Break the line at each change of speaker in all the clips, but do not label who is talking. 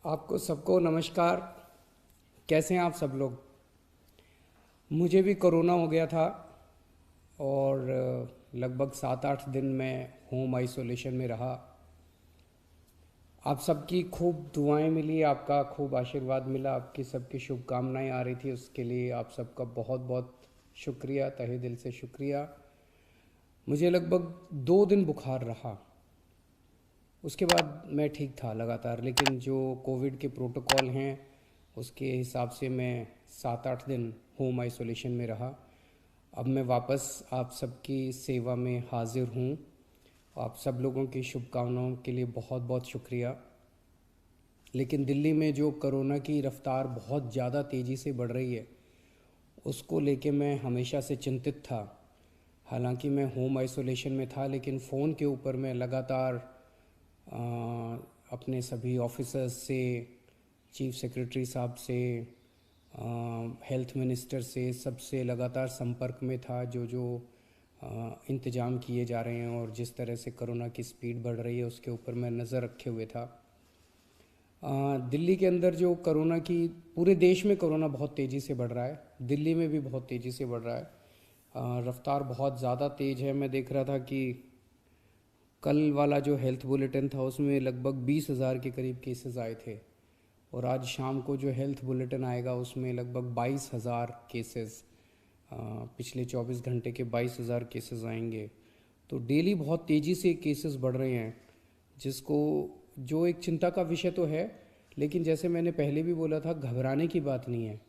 आपको सबको नमस्कार। कैसे हैं आप सब लोग? मुझे भी कोरोना हो गया था और लगभग 7-8 दिन में होम आइसोलेशन में रहा। आप सबकी खूब दुआएं मिली, आपका खूब आशीर्वाद मिला, आपकी सबकी शुभकामनाएं आ रही थी, उसके लिए आप सबका बहुत बहुत शुक्रिया, तहे दिल से शुक्रिया। मुझे लगभग 2 दिन बुखार रहा, उसके बाद मैं ठीक था लगातार, लेकिन जो कोविड के प्रोटोकॉल हैं उसके हिसाब से मैं 7-8 दिन होम आइसोलेशन में रहा। अब मैं वापस आप सबकी सेवा में हाजिर हूँ। आप सब लोगों की शुभकामनाओं के लिए बहुत बहुत शुक्रिया। लेकिन दिल्ली में जो कोरोना की रफ़्तार बहुत ज़्यादा तेज़ी से बढ़ रही है, उसको लेके मैं हमेशा से चिंतित था। हालांकि मैं होम आइसोलेशन में था, लेकिन फ़ोन के ऊपर मैं लगातार अ, अपने सभी ऑफिसर्स से, चीफ सेक्रेटरी साहब से, हेल्थ मिनिस्टर से, सबसे लगातार संपर्क में था। जो जो इंतज़ाम किए जा रहे हैं और जिस तरह से कोरोना की स्पीड बढ़ रही है उसके ऊपर मैं नज़र रखे हुए था। दिल्ली के अंदर जो कोरोना की, पूरे देश में कोरोना बहुत तेज़ी से बढ़ रहा है, दिल्ली में भी बहुत तेज़ी से बढ़ रहा है। रफ्तार बहुत ज़्यादा तेज़ है। मैं देख रहा था कि कल वाला जो हेल्थ बुलेटिन था उसमें लगभग 20,000 के करीब केसेस आए थे, और आज शाम को जो हेल्थ बुलेटिन आएगा उसमें लगभग 22,000 केसेस, पिछले 24 घंटे के 22,000 केसेस आएंगे। तो डेली बहुत तेज़ी से केसेस बढ़ रहे हैं, जिसको, जो एक चिंता का विषय तो है, लेकिन जैसे मैंने पहले भी बोला था, घबराने की बात नहीं है।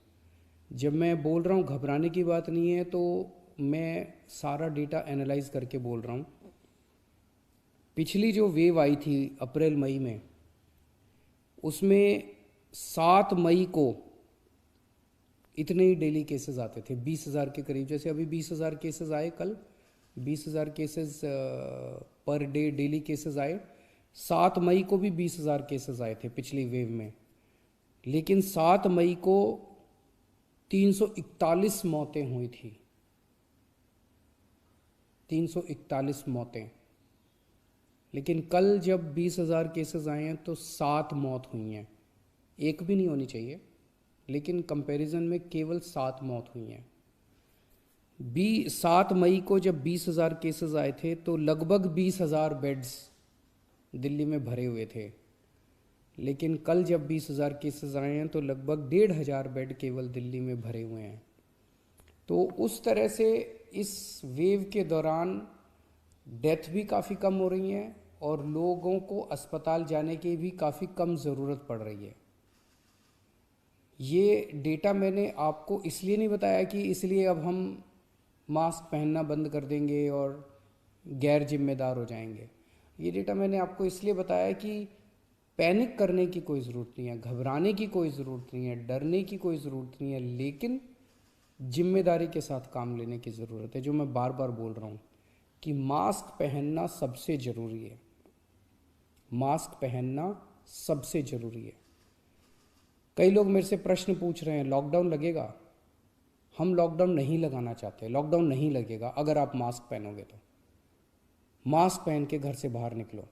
जब मैं बोल रहा हूँ घबराने की बात नहीं है, तो मैं सारा डेटा एनालाइज करके बोल रहा हूँ। पिछली जो वेव आई थी अप्रैल मई में, उसमें 7 मई को इतने ही डेली केसेस आते थे, 20,000 के करीब। जैसे अभी 20,000 केसेस आए कल, 20,000 cases per day daily cases आए। 7 मई को भी 20,000 केसेस आए थे पिछली वेव में, लेकिन 7 मई को 341 मौतें हुई थी। 341 मौतें। लेकिन कल जब 20,000 केसेस आए हैं तो 7 मौत हुई हैं। एक भी नहीं होनी चाहिए, लेकिन कंपैरिजन में केवल 7 मौत हुई हैं। 7 मई को जब 20,000 केसेस आए थे तो लगभग 20,000 बेड्स दिल्ली में भरे हुए थे, लेकिन कल जब 20,000 केसेस आए हैं तो लगभग 1,500 बेड केवल दिल्ली में भरे हुए हैं। तो उस तरह से इस वेव के दौरान डेथ भी काफ़ी कम हो रही हैं और लोगों को अस्पताल जाने की भी काफ़ी कम ज़रूरत पड़ रही है। ये डेटा मैंने आपको इसलिए नहीं बताया कि इसलिए अब हम मास्क पहनना बंद कर देंगे और गैर जिम्मेदार हो जाएंगे। ये डेटा मैंने आपको इसलिए बताया कि पैनिक करने की कोई ज़रूरत नहीं है, घबराने की कोई ज़रूरत नहीं है, डरने की कोई ज़रूरत नहीं है, लेकिन जिम्मेदारी के साथ काम लेने की ज़रूरत है। जो मैं बार बार बोल रहा हूँ कि मास्क पहनना सबसे ज़रूरी है। मास्क पहनना सबसे ज़रूरी है। कई लोग मेरे से प्रश्न पूछ रहे हैं, लॉकडाउन लगेगा? हम लॉकडाउन नहीं लगाना चाहते। लॉकडाउन नहीं लगेगा अगर आप मास्क पहनोगे तो। मास्क पहन के घर से बाहर निकलो,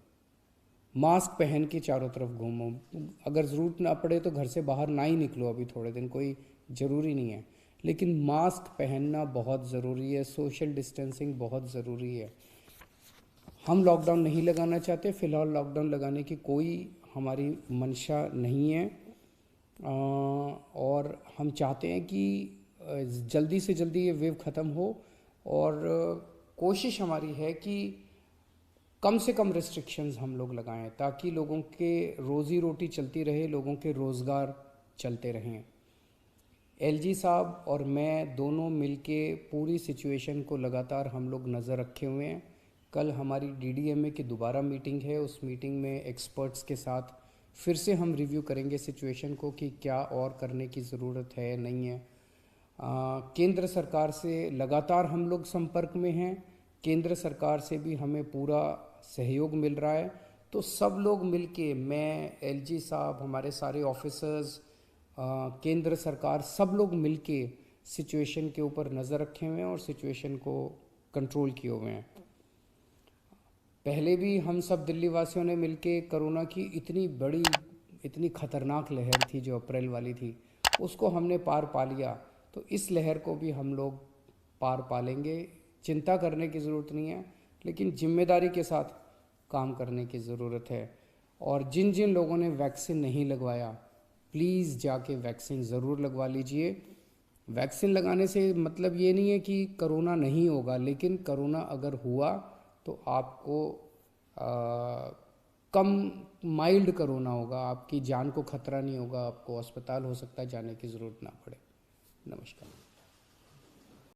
मास्क पहन के चारों तरफ घूमो। अगर ज़रूरत ना पड़े तो घर से बाहर ना ही निकलो, अभी थोड़े दिन कोई ज़रूरी नहीं है, लेकिन मास्क पहनना बहुत ज़रूरी है। सोशल डिस्टेंसिंग बहुत ज़रूरी है। हम लॉकडाउन नहीं लगाना चाहते, फ़िलहाल लॉकडाउन लगाने की कोई हमारी मंशा नहीं है। और हम चाहते हैं कि जल्दी से जल्दी ये वेव ख़त्म हो, और कोशिश हमारी है कि कम से कम रिस्ट्रिक्शंस हम लोग लगाएं, ताकि लोगों के रोज़ी रोटी चलती रहे, लोगों के रोज़गार चलते रहें। एलजी साहब और मैं दोनों मिलके पूरी सिचुएशन को लगातार हम लोग नज़र रखे हुए हैं। कल हमारी डीडीएमए की दोबारा मीटिंग है। उस मीटिंग में एक्सपर्ट्स के साथ फिर से हम रिव्यू करेंगे सिचुएशन को कि क्या और करने की ज़रूरत है, नहीं है। केंद्र सरकार से लगातार हम लोग संपर्क में हैं। केंद्र सरकार से भी हमें पूरा सहयोग मिल रहा है। तो सब लोग मिलके, मैं, एलजी साहब, हमारे सारे ऑफिसर्स, केंद्र सरकार, सब लोग मिलके सिचुएशन के ऊपर नज़र रखे हुए हैं और सिचुएशन को कंट्रोल किए हुए हैं। पहले भी हम सब दिल्ली वासियों ने मिलके कोरोना की इतनी बड़ी इतनी खतरनाक लहर थी जो अप्रैल वाली थी, उसको हमने पार पा लिया, तो इस लहर को भी हम लोग पार पा लेंगे। चिंता करने की ज़रूरत नहीं है, लेकिन जिम्मेदारी के साथ काम करने की ज़रूरत है। और जिन जिन लोगों ने वैक्सीन नहीं लगवाया, प्लीज़ जाके वैक्सीन ज़रूर लगवा लीजिए। वैक्सीन लगाने से मतलब ये नहीं है कि करोना नहीं होगा, लेकिन करोना अगर हुआ तो आपको कम माइल्ड करोना होगा, आपकी जान को खतरा नहीं होगा, आपको अस्पताल हो सकता है जाने की ज़रूरत ना पड़े। नमस्कार।